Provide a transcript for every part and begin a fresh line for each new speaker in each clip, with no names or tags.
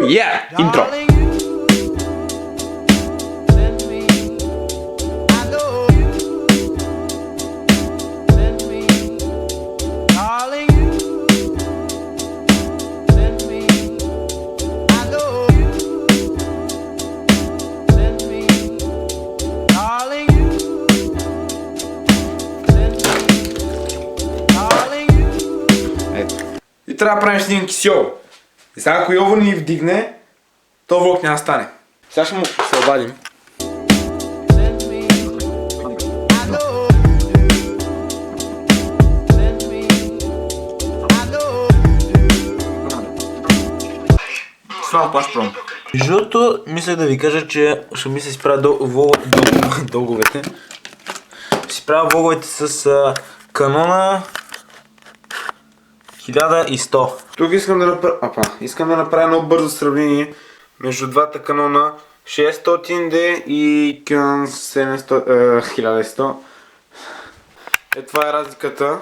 Интро! И трябва да правим снимки с Йово. И сега ако Йово ни вдигне, то влог няма да стане. Сега ще му се обадим. Слава Пашпром. Между другото, мисля да ви кажа, че ще ми се изправя дълговете. Ще си правя влоговете с Canon 1100. Тук искам да направя едно бързо сравнение между двата Canon 600D и Canon 1100. Това е разликата.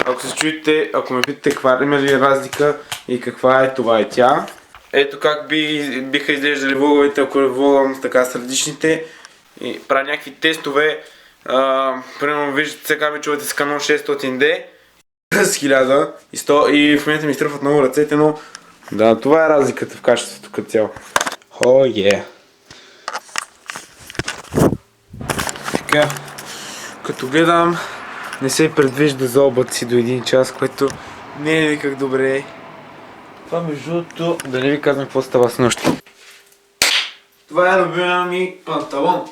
Ако се чуете, ако ме питате каква има ли разлика и каква е, това е тя. Ето как биха изглеждали влоговете, ако влогам така с различните и правя някакви тестове. Примерно виждате, сега ми чувате с Canon 600D с 1100 и в момента ми изтръпват много ръцете, но да, това е разликата в качеството като цяло. Така, като гледам, не се предвижда за облаци до 1 час, което не е никак добре. Това между другото, да не ви казвам какво става с нощи. Това е любимия ми панталон.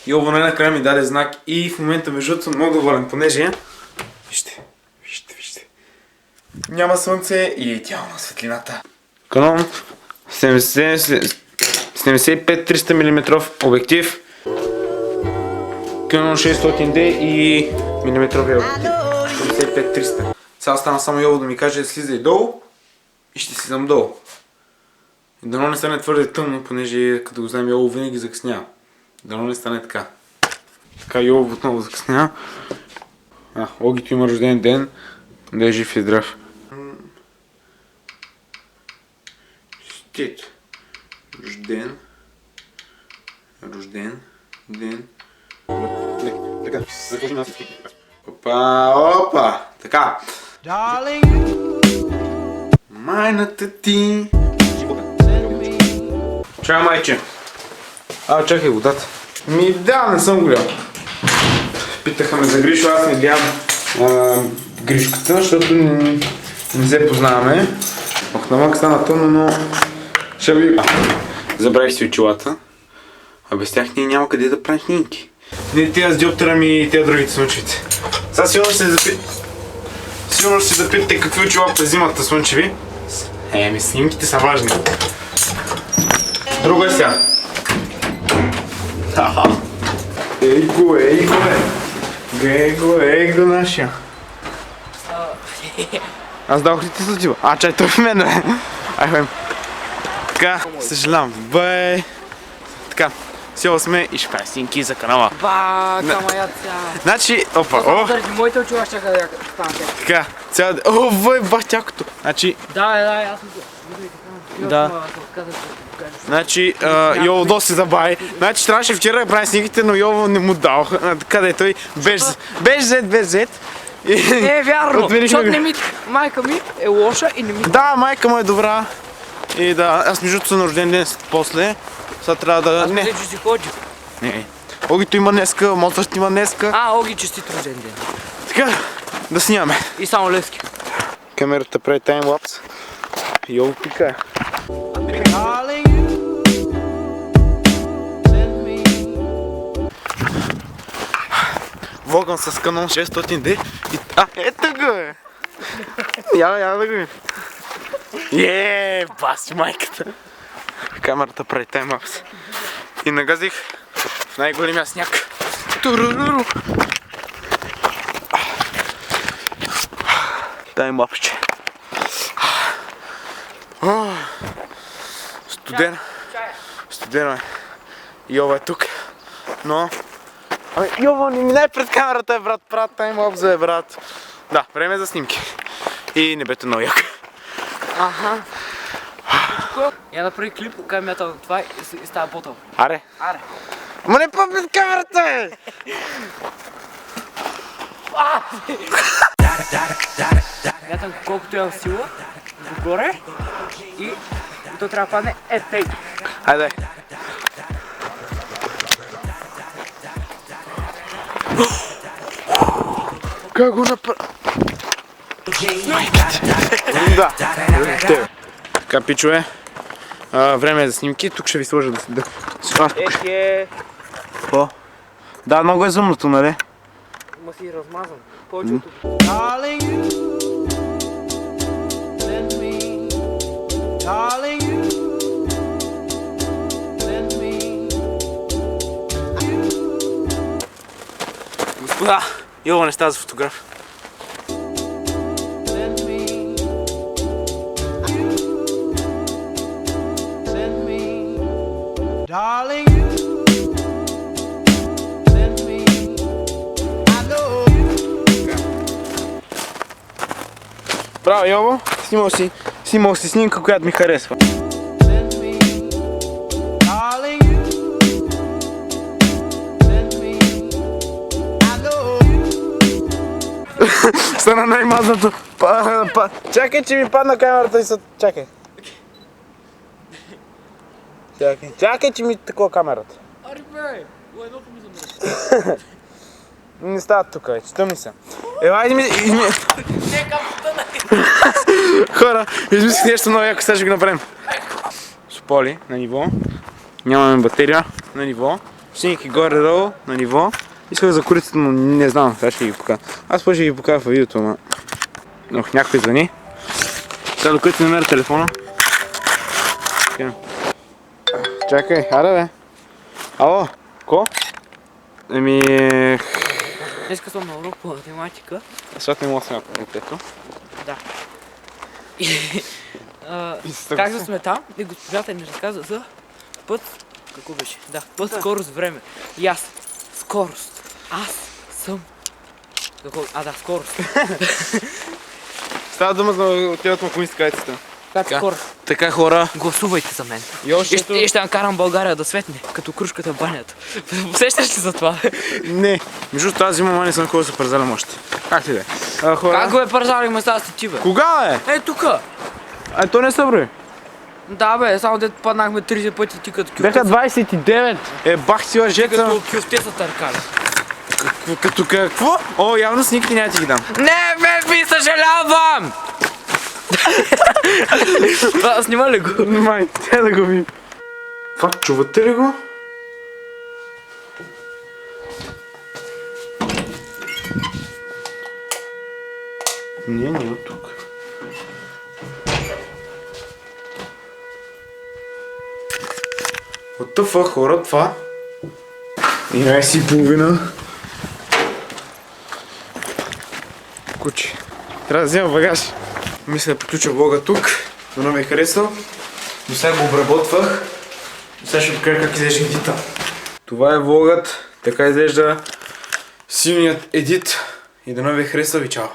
Йово най-накрая ми даде знак и в момента между другото съм много доволен, понеже вижте. Няма слънце и е идеална светлината. Canon 75-300 мм обектив. Canon 600D и милиметровия обектив. 75-300. Сега остана само Йово да ми каже слизай долу и ще слизам долу. Дано не стане твърде тъмно, понеже като го знам Йово винаги закъснява. Дано не стане така. Така Йово отново закъснява. Огито има рожден ден. Да е жив и здрав. Рожден ден. Така. Опа. Така. Майната ти. Чао, майче. Чакай водата. Не съм голял. Питаха ме за Гришо, аз не гледам Гришката, защото не се познаваме. Навън стана тъмно, но ще ви... Забравих си очилата. А без тях ние няма къде да правим снимки. Не тия с диоптера ми и тия другите слънчевици. Сега сигурно ще се запитате какви очила през зимата слънчеви. Снимките са важни. Друго е сега. Ей го нашия. Аз дадох ли ти сладива? Чай, той в мен е. Така, съжалявам. Така, сило сме и ще правим снимки за канала. Значи,
Заради моите очила ще да станат.
Така, тякото. Значи...
Да,
Значи, Йово доста се забави. Значи, трябваше вчера да правим снимките, но Йово не му дал. Къде е той? Без зет.
Не е вярно, защото майка ми е лоша и не ми...
Да, майка му е добра. И да, аз между съм на рожден ден после. Сега трябва да...
Аз мисля, че си ходи.
Не. Огито има днеска, Моцарт има днеска.
Оги, честит рожден ден.
Така, да снимаме.
И само Левски.
Камерата прави таймлапс. Йово пика. Влогам с Canon 600D и... Ето го е! Я да го баси майката! Камерата прави таймлапс. И нагазих в най-големия сняг. Туруруру! Таймлапсче. Студено е. Йова е тук. Но... Ами, Йова, не минай пред камерата, брат, тайм обзо е, брат. Да, време е за снимки. И небето много яко.
Аха. Я направи клип, кой мятал това и става ботъл.
Аре.
Аре.
Ма не пред камерата, бе!
Мятам колкото имам сила, догоре и то трябва да падне тъй.
Айде. Как го направи? Да. Така, пичове. Време е за снимки. Тук ще ви сложа да... Какво? Да, много е зумното, нали?
Ма си размазан. Повече от тук.
Господа, Йова не става за фотограф. Браво, Йово, снимал си снимка, която ми харесва. Стана най-мазнато. Чакай, че ми падна камерата и са... Чакай. Чакай, че ми такова камерата.
Ари бе, едното ми замръсва.
Не става тук вече, тъмни са. Ела, изми...
Нека потъна.
Хора, измислих нещо много яко, сега ще го направим. Сополи на ниво. Нямаме батерия на ниво. Снимки горе-долу на ниво. Исках за курицата, но не знам, сега ще ги покажа. Аз после ще ги покажа в видеото, ама... Ох, някой звъни. Сега докато намеря телефона. Чакай, аре бе. Ало, ко?
Днеска съм на урок по математика.
Защото не мога да сме на детето.
Да. Как да сме там и госпожата ни разказа за път... Какво беше? Да, път, скорост, време. И аз. Скорост. Аз съм... Какво? Да, скорост.
Става дума за отиват макунисткайцата.
Как скорост?
Така хора.
Гласувайте за мен.
Йошето...
И ще накарам България да светне, като кружката в банята. Усещаш ли за това?
Не. Между тази зима не съм ходил да се пързалям още. Как ли да е? Хора...
Как го е пързалихме с тази ти, бе?
Кога е?
Тука.
То не са брои.
Да бе, само дето паднахме 30 пъти ти като кюфте.
Бяха 29. Бах си лъжеца.
Като кюфте са търкали.
Като какво? О, явно снимки няма ти ги дам.
Не, бе, ви съжалявам! Снима ли го?
Май, тя да го видим. Това чувате ли го? Не от тук. What the fuck, хора, това? 11:30. Кучи. Трябва да взема багаж. Мисля да приключа влога тук. Дано ми е харесал. До сега го обработвах. Сега ще покажа как изглежда едита. Това е влогът. Така изглежда силният едит. И дано ви е харесал и чао.